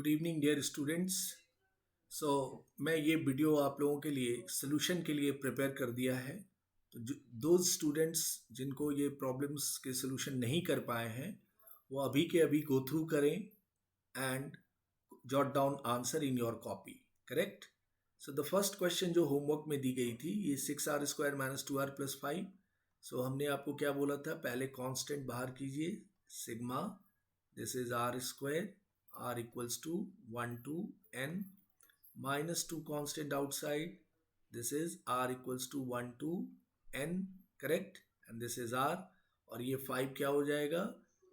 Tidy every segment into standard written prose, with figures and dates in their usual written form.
Good evening dear students. So मैं ये video आप लोगों के लिए सोल्यूशन के लिए प्रिपेयर कर दिया है। तो दो स्टूडेंट्स जिनको ये प्रॉब्लम्स के सोल्यूशन नहीं कर पाए हैं वो अभी के अभी गो थ्रू करें and jot down answer in your copy. Correct. So the first question जो होमवर्क में दी गई थी ये 6r² - 2r+5। सो हमने आपको क्या बोला था, पहले कांस्टेंट बाहर कीजिए sigma, this is r², r equals to 1 to n, minus 2 constant outside, this is r equals to 1 to n, correct, and this is r, और ये 5 क्या हो जाएगा,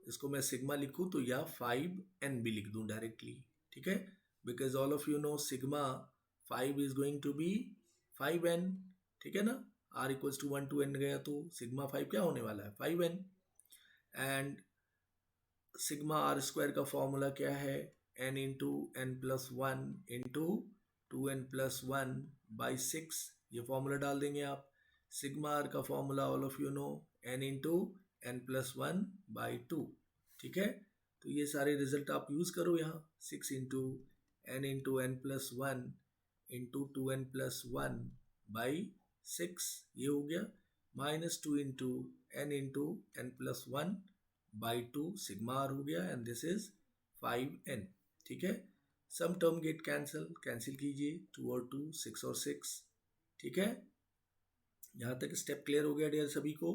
इसको मैं सिग्मा लिखूं तो या 5n भी लिख दूं डायरेक्टली, ठीक है, because all of you know sigma 5 is going to be 5n, ठीक है ना। r equals to 1 to n गया तो सिग्मा 5 क्या होने वाला है, 5n। एंड सिग्मा r² का फॉर्मूला क्या है, n into n plus 1 into 2n plus 1 by 6, ये फॉर्मूला डाल देंगे आप। सिग्मा r का formula all of you no n into n plus 1 by 2, ठीक है। तो ये सारे रिजल्ट आप यूज करो यहाँ, 6 into n plus 1 into 2n plus 1 by 6, ये हो गया, minus 2 into n plus 1 by 2 sigma r हो गया, एंड दिस इज 5n, ठीक है। सम टर्म गेट कैंसिल कीजिए, 2 और 2 6 और 6, ठीक है। यहाँ तक स्टेप क्लियर हो गया डियर सभी को।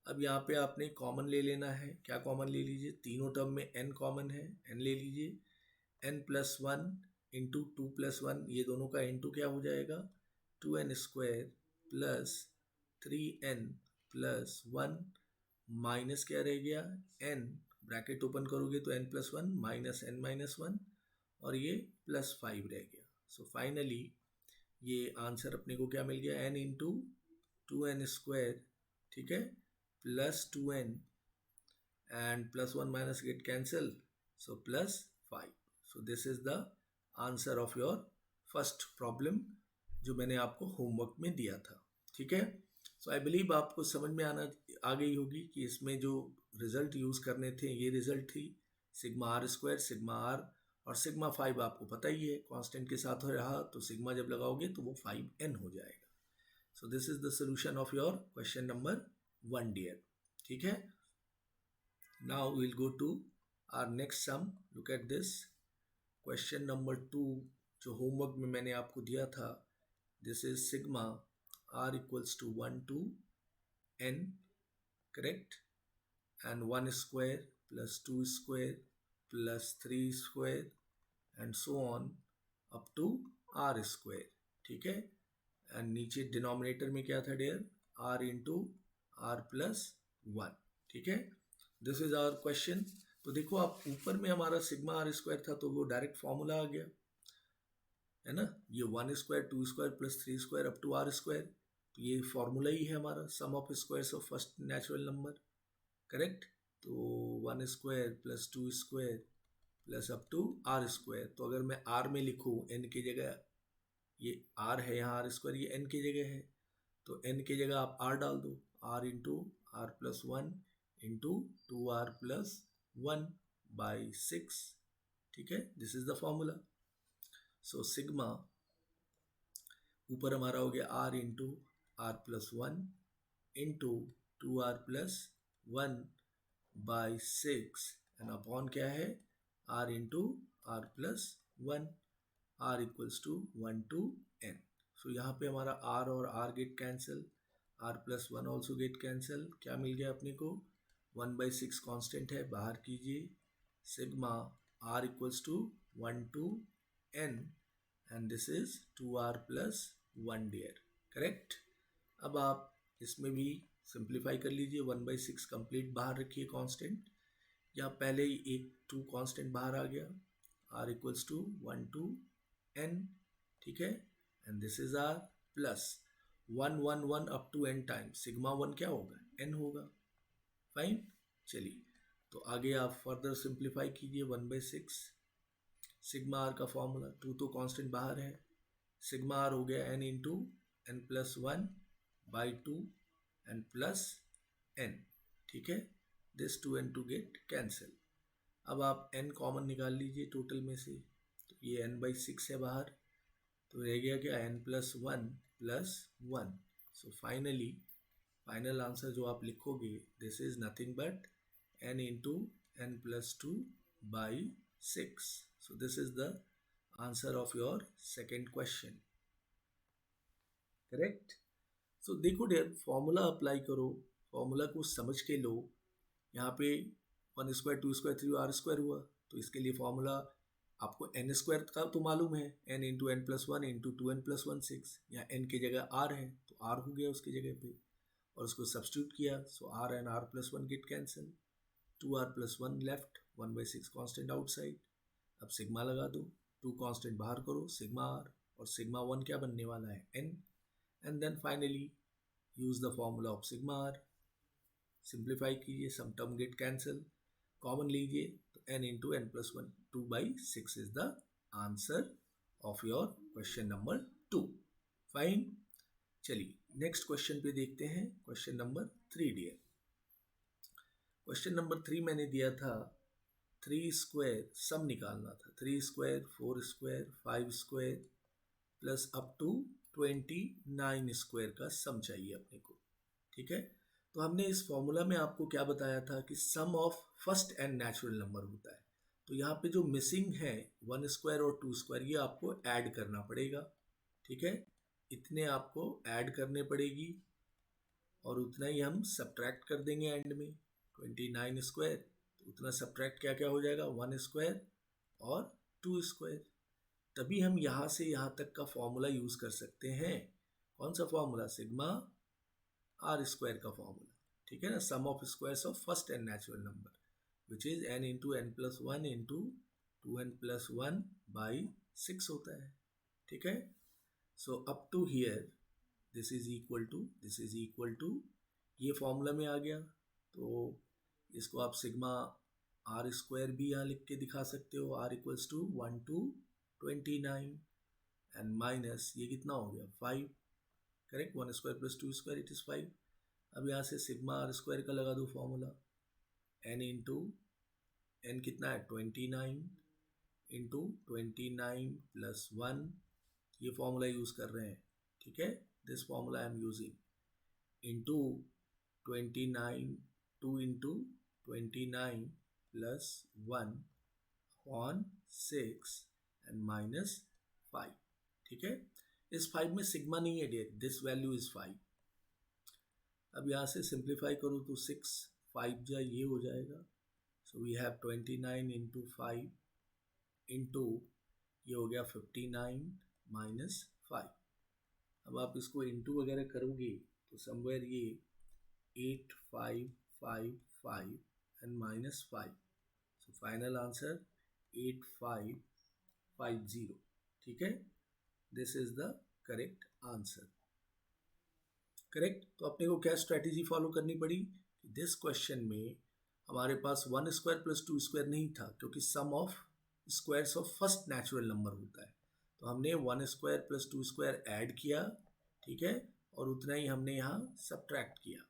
अब यहाँ पे आपने कॉमन ले लेना है, क्या कॉमन ले लीजिए, तीनों टर्म में n कॉमन है, n ले लीजिए, n प्लस 1 इंटू 2 प्लस 1, ये दोनों का इंटू क्या हो जाएगा, 2n² plus 3n plus 1 minus क्या रह गया, n, ब्रैकेट ओपन करोगे तो n plus 1 minus n minus 1, और ये प्लस 5 रह गया। सो फाइनली ये आंसर अपने को क्या मिल गया, n इंटू 2n², ठीक है, plus 2n and plus 1 minus get cancel, so plus 5। So this is the answer of your first problem जो मैंने आपको होमवर्क में दिया था, ठीक है। सो आई बिलीव आपको समझ में आ गई होगी कि इसमें जो रिजल्ट यूज करने थे ये रिजल्ट थी सिग्मा r², सिग्मा r, और सिग्मा 5 आपको पता ही है कांस्टेंट के साथ हो रहा, तो सिग्मा जब लगाओगे तो वो 5n हो जाएगा। So this is the solution of your question number 1 dear, ठीक है। Now will go to our next sum, look at this question number 2 जो होमवर्क में मैंने आपको दिया था, this is sigma r equals to 1 to n, correct, and 1² plus 2² plus 3² and so on up to r², ठीक है। And नीचे denominator में क्या था dear, r into r plus 1, ठीक है। This is our question. तो देखो आप ऊपर में हमारा सिग्मा r² था तो वो डायरेक्ट फॉर्मूला आ गया, है ना, ये 1² 2² प्लस 3² अप टू r², तो ये फॉर्मूला ही है हमारा sum of squares of first natural number, correct. तो 1² plus 2² plus up to r², तो अगर मैं r में लिखूँ n की जगह, ये r है यहाँ r², ये n की जगह है, तो n की जगह आप r डाल दो, r into r plus 1 into 2r plus 1 by 6, ठीक है, this is the formula. So sigma ऊपर हमारा हो गया r into r plus 1 into 2r plus 1 by 6, and upon क्या है, r into r plus 1, r equals to 1 to n। सो यहाँ पे हमारा r और r get cancel, r plus 1 also get cancel, क्या मिल गया अपने को, 1/6 कांस्टेंट है, बाहर कीजिए, sigma r equals to 1 to n, and this is 2r plus 1 dear, correct. अब आप इसमें भी सिंप्लीफाई कर लीजिए, 1/6 कंप्लीट बाहर रखिए कांस्टेंट, या पहले ही एक 2 कांस्टेंट बाहर आ गया, r equals to 1 to n, ठीक है, and this is r plus 1 1 1 up to n time, sigma 1 क्या होगा, n होगा, फाइन। चलिए तो आगे आप फर्दर सिंप्लीफाई कीजिए, 1/6 सिग्मा r का फॉर्मूला, 2 तो कांस्टेंट बाहर है, सिग्मा r हो गया n into n plus 1 by 2 and plus n, ठीक है, दिस 2 and 2 गेट कैंसिल। अब आप n कॉमन निकाल लीजिए टोटल में से, ये n/6 है बाहर, तो रह गया क्या n+1 +1। So finally final answer जो आप लिखोगे this is nothing but n × n+2/6। So this is the answer of your second question. Correct. So देखो डियर, फॉर्मूला अप्लाई करो, फॉर्मूला को समझ के लो। यहाँ पे 1² 2² 3r² हुआ, तो इसके लिए फॉर्मूला आपको n² का तो मालूम है, n × n+1 × 2n+1 6। यहाँ n की जगह r है तो r हो गया उसकी जगह पे, और उसको सब्स्टिट्यूट किया। सो r and r+1 get cancel, 2r+1 left, 1/6 constant outside. अब सिग्मा लगा दो, 2 कांस्टेंट बाहर करो, सिग्मा r, और सिग्मा 1 क्या बनने वाला है n। And then finally use the formula of sigma r, simplify कीजिए, some term get cancel, common लीजिए, तो n × n+1 2/6 is the answer of your question number 2। Fine. चलिए नेक्स्ट क्वेश्चन पे देखते हैं, question number 3 dear. Question number 3 मैंने दिया था 3² सम निकालना था, 3² 4² 5² प्लस अप टू 29² का सम चाहिए अपने को। ठीक है, तो हमने इस फॉर्मूला में आपको क्या बताया था कि sum of first and natural number होता है। तो यहाँ पे जो मिसिंग है 1² और 2², ये आपको ऐड करना पड़ेगा। ठीक है, इतने आपको ऐड करने पड़ेगी, और उतना ही हम सब्ट्रैक्ट कर देंगे एंड में, 29²। तो उतना सब्ट्रैक्ट क्या क्या हो जाएगा, 1² और 2²। तभी हम यहाँ से यहाँ तक का फॉर्मूला यूज़ कर सकते हैं। कौन सा फॉर्मूला, सिग्मा r² का फॉर्मूला। ठीक है ना, sum of squares of first and natural number which is n × n+1 × 2n+1/6 होता है। ठीक है, so up to here this is equal to ये फॉर्मूला में आ गया, तो इसको आप सिग्मा r² भी यहाँ लिख के दिखा सकते हो, r = 1 to 29 एंड माइनस ये कितना हो गया 5। Correct, 1² + 2² it is 5। अब यहाँ से सिग्मा r² का लगा दो फॉर्मूला, n कितना है 29 × 29 + 1, ये फॉर्मूला यूज कर रहे हैं। ठीक है, this formula I am using, into 29 2 × 29 + 1/6 and minus 5। ठीक है, इस 5 में सिग्मा नहीं है डियर, दिस वैल्यू इज 5। अब यहाँ से सिंप्लीफाई करो तो 6 5 जा ये हो जाएगा। सो वी हैव 29 × 5 इंटू ये हो गया 59 माइनस 5। अब आप इसको इंटू वगैरह करोगे तो समवेयर ये 8 5 5 5 and minus 5। So final answer 8550। ठीक है, this is the correct answer. Correct, तो अपने को क्या स्ट्रेटेजी फॉलो करनी पड़ी, दिस क्वेश्चन में हमारे पास 1² + 2² नहीं था, क्योंकि sum of squares of first natural number होता है। तो हमने 1² + 2² ऐड किया, ठीक है, और उतना ही हमने यहाँ सब्ट्रैक्ट किया।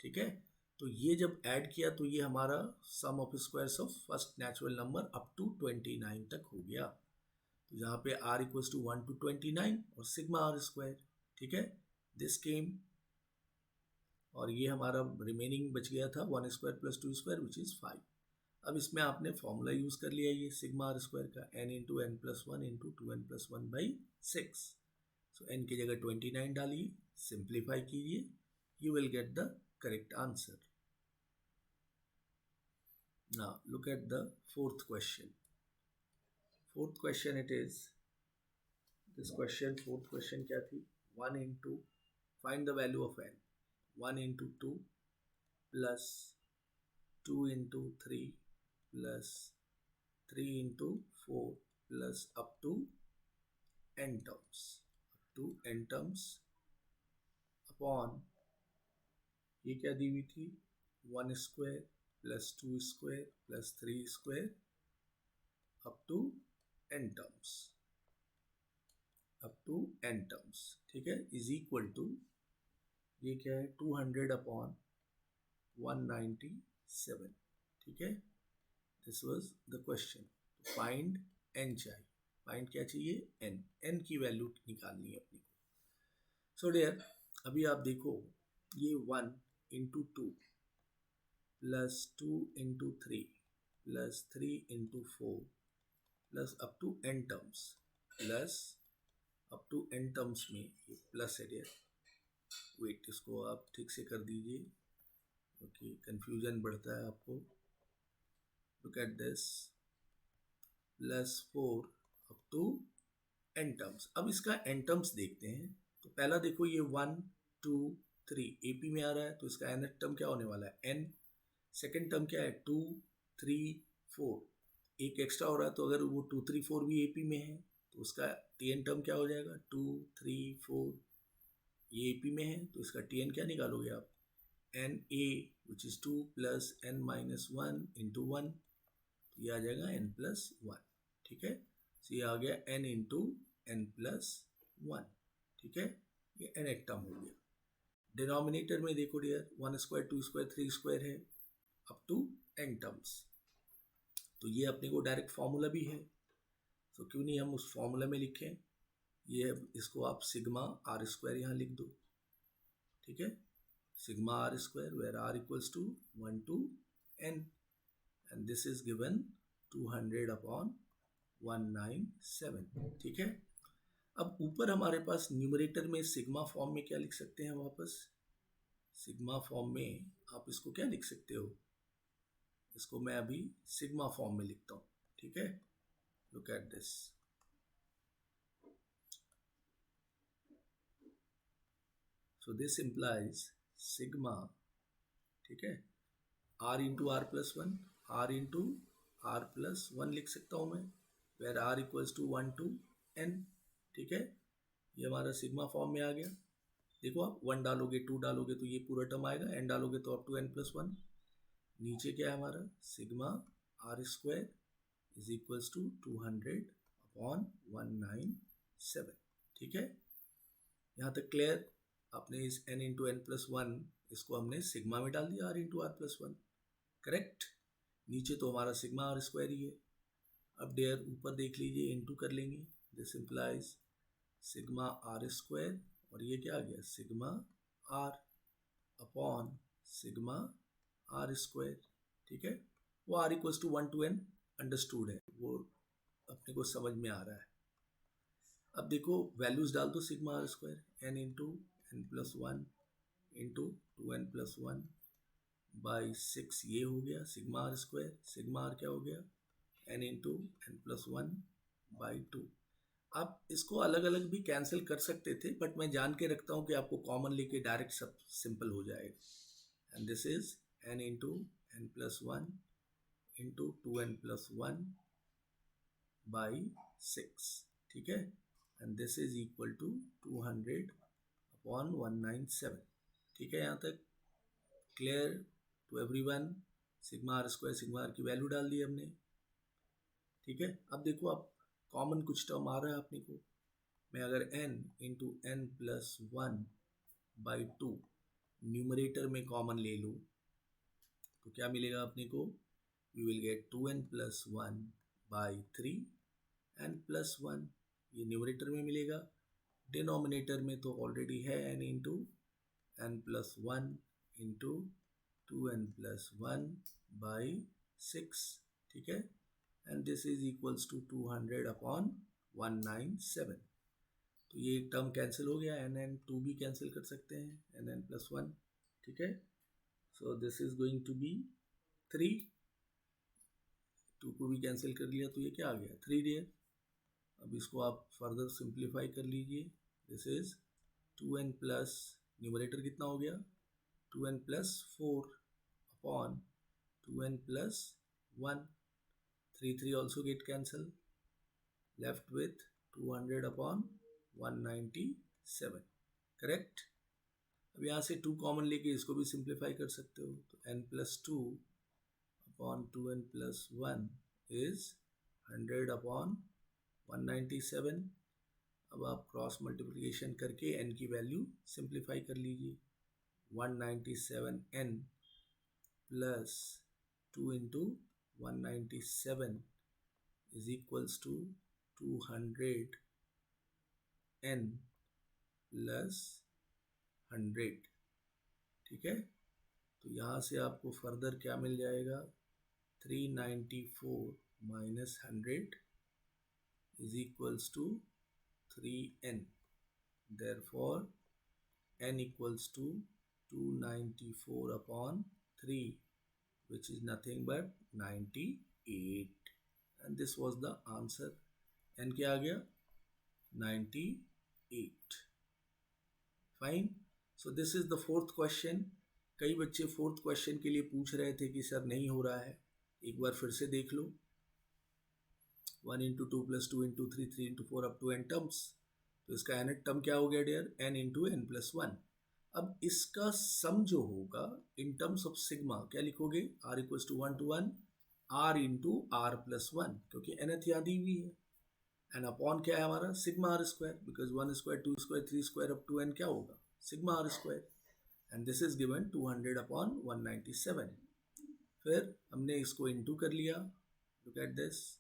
ठीक है, तो ये जब ऐड किया तो ये हमारा sum of squares of first natural number up to 29 तक हो गया। तो यहाँ पे r = 1 to 29 और सिग्मा r²। ठीक है, दिस केम, और ये हमारा रिमेनिंग बच गया था 1² + 2² विच इज़ 5। अब इसमें आपने फॉर्मूला यूज़ कर लिया ये सिग्मा r² का, n × n+1 × 2n+1/6। सो n की जगह 29 डालिए, सिंप्लीफाई कीजिए, you will get the correct answer. Now look at the fourth question. Fourth question it is this question, fourth question क्या थी, 1 × find the value of n, 1 × 2 plus 2 × 3 plus 3 × 4 plus up to n terms upon, ये क्या दी हुई थी, 1² plus 2² plus 3² up to n terms, ठीक है, is equal to, ये क्या है 200/197। ठीक है, this was the question, find n चाहिए। फाइंड क्या चाहिए, एन की वैल्यू निकालनी है अपनी को। सो डियर, अभी आप देखो ये 1 into 2 plus 2 into 3 plus 3 into 4 plus up to n terms, plus up to n terms में ये प्लस है डियर। वेट, इसको आप ठीक से कर दीजिए क्योंकि कंफ्यूजन बढ़ता है आपको। Look at this, plus 4 up to n terms. अब इसका n टर्म्स देखते हैं। तो पहला देखो ये 1 2 3 AP में आ रहा है, तो इसका n टर्म क्या होने वाला है, n। सेकेंड टर्म क्या है, 2 3 4, एक एक्स्ट्रा हो रहा है, तो अगर वो 2 3 4 भी AP में है तो उसका TN टर्म क्या हो जाएगा, 2 3 4, ये AP में है तो इसका TN क्या निकालोगे आप, NA which is 2 plus n minus 1 into 1, तो ये आ जाएगा n प्लस 1। ठीक है, तो ये आ गया n इंटू n प्लस 1। ठीक है, ये n एक टर्म हो गया। डिनोमिनेटर में देखो डियर, 1 स्क्वायर 2 स्क्वायर 3 स्क्वायर है अप टू n टर्म्स, तो ये अपने को डायरेक्ट फॉर्मूला भी है, तो क्यों नहीं हम उस फॉर्मूला में लिखें। ये इसको आप सिग्मा आर स्क्वायर यहाँ लिख दो। ठीक है, sigma r square where r equals to 1 to n and this is given 200 upon 197। ठीक है, अब ऊपर हमारे पास न्यूमरेटर में सिग्मा फॉर्म में क्या लिख सकते हैं, वापस सिग्मा फॉर्म में आप इसको क्या लिख सकते हो, इसको मैं अभी सिग्मा फॉर्म में लिखता हूँ। ठीक है, look at this, so this implies sigma, ठीक है, r into r plus 1, r into r plus 1 लिख सकता हूँ मैं, where r equals to 1 to n। ठीक है, ये हमारा सिग्मा फॉर्म में आ गया। देखो आप 1 डालोगे 2 डालोगे तो ये पूरा टर्म आएगा, n डालोगे तो अप टू n प्लस 1। नीचे क्या है हमारा, sigma r square is equals to 200 upon 197। ठीक है, यहाँ तक क्लियर। आपने इस n इंटू n प्लस 1 इसको हमने सिग्मा में डाल दिया, r into r plus 1, correct. नीचे तो हमारा सिग्मा आर स्क्वायर ही है। अब डेयर ऊपर देख लीजिए, इंटू कर लेंगे, this implies sigma r square, और ये क्या आ गया, sigma r upon sigma r square. ठीक है, वो r equals to 1 to n understood है, वो अपने को समझ में आ रहा है। अब देखो वैल्यूज डाल दो, sigma r square n into n plus 1 into 2n plus 1 by 6, ये हो गया sigma r square. Sigma r क्या हो गया, n into n plus 1 by 2। आप इसको अलग अलग भी कैंसिल कर सकते थे, बट मैं जान के रखता हूँ कि आपको कॉमन लेके डायरेक्ट सब सिंपल हो जाएगा। And this is n into n plus 1 into 2n plus 1 by 6। ठीक है, and this is equal to 200 upon 197। ठीक है, यहाँ तक clear to everyone. Sigma r square, sigma r की वैल्यू डाल दी हमने। ठीक है, अब देखो आप कॉमन कुछ टर्म आ रहा है अपने को। मैं अगर n into n plus 1 by 2 numerator में कॉमन ले लूँ तो क्या मिलेगा अपने को, we will get 2n plus 1 by 3 n plus 1, ये न्यूमरेटर में मिलेगा। डिनोमिनेटर में तो ऑलरेडी है n into n plus 1 into 2n plus 1 by 6। ठीक है, and this is equals to 200 upon 197। तो ये टर्म कैंसिल हो गया, n 2 भी कैंसिल कर सकते हैं, n प्लस 1। ठीक है, so this is going to be 3, 2 को भी कैंसिल कर लिया तो ये क्या आ गया, 3 डियर। अब इसको आप फर्दर सिंप्लीफाई कर लीजिए, this is 2n plus, numerator कितना हो गया, 2n plus 4 upon 2n plus 1, 3 3 also get cancel, left with 200 upon 197, correct. अब यहाँ से 2 कॉमन लेके इसको भी सिंप्लीफाई कर सकते हो, तो n plus 2 upon 2n plus 1 is 100 upon 197। अब आप क्रॉस मल्टीप्लिकेशन करके n की वैल्यू सिंप्लीफाई कर लीजिए, 197n plus 2 into 197 is equals to 200n plus 100, ठीक है। तो यहाँ से आपको फर्दर क्या मिल जाएगा, 394 minus 100 is equals to 3n, therefore n equals to 294 upon 3, which is nothing but 98, and this was the answer. n क्या आ गया, 98. Fine. So this is the fourth question. कई बच्चे फोर्थ क्वेश्चन के लिए पूछ रहे थे कि सर नहीं हो रहा है, एक बार फिर से देख लो. 1 into 2 plus 2 into 3 3 into 4 up to n terms. तो इसका n टर्म क्या हो गया dear, n into n plus 1. अब इसका सम जो होगा इन टर्म्स ऑफ सिग्मा क्या लिखोगे, r equals to 1 to 1 r into r plus 1, क्योंकि nth यहाँ दी हुई है. एंड अपॉन क्या है हमारा, sigma r square, because 1 square 2 square 3 square up to n क्या होगा, sigma r square. And this is given 200 upon 197. फिर हमने इसको इंटू कर लिया. Look at this,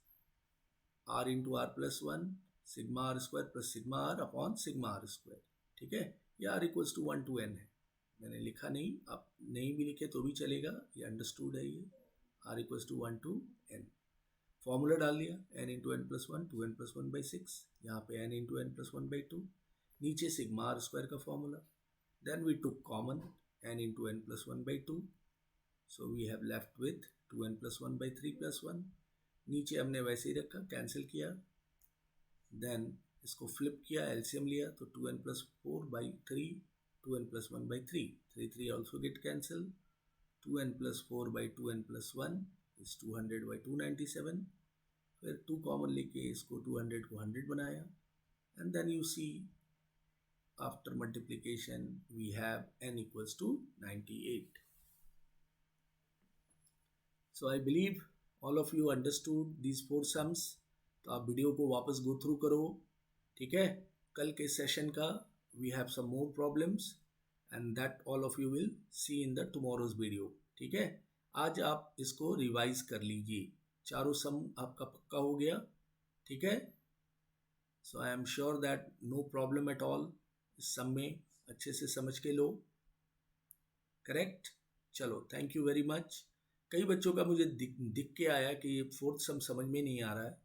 r into r plus 1 sigma r square plus sigma r upon sigma r square, ठीक है. ये r equals to 1 to n है, मैंने लिखा नहीं, आप नहीं भी लिखे तो भी चलेगा, ये अंडरस्टूड है. ये r equals to 1 to n. Formula डाल दिया, n into n plus 1 2n plus 1/6, यहाँ पे n इंटू एन प्लस 1/2, नीचे सिग्मा आर स्क्वायर का formula. Then we took common n into n plus 1/2, so we have left with 2n plus 1/3 plus 1. नीचे हमने वैसे ही रखा, कैंसिल किया. Then इसको फ्लिप किया, एलसीएम लिया, तो 2n plus 4/3 2n plus 1/3, 3 3 also get cancel. 2n plus 4/2n plus 1 is 200/297. फिर 2 कॉमन लेके इसको 200 को 100 बनाया. And then you see after multiplication we have n equals to 98. So I believe all of you understood these 4 sums. तो आप video को वापस go through करो, ठीक है. कल के सेशन का we have some more problems and that all of you will see in the tomorrow's video, ठीक है. आज आप इसको रिवाइज कर लीजिए, चारों सम आपका पक्का हो गया, ठीक है. So I am sure that no problem at all, इस सम में अच्छे से समझ के लो, करेक्ट. चलो, थैंक यू वेरी मच. कई बच्चों का मुझे दिख के आया कि ये फोर्थ सम समझ में नहीं आ रहा है,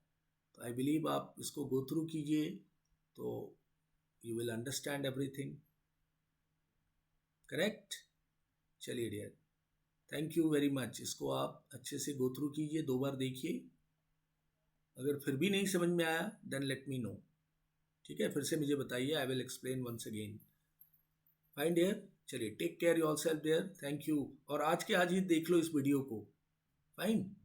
तो आई बिलीव आप इसको गो थ्रू कीजिए तो you will understand everything, correct. चलिए dear, thank you very much. इसको आप अच्छे से गो थ्रू कीजिए, 2 बार देखिए. अगर फिर भी नहीं समझ में आया देन लेट मी नो, ठीक है. फिर से मुझे बताइए, I will explain once again. Fine dear, चलिए take care yourself dear, thank you. और आज के आज ही देख लो इस वीडियो को, फाइन.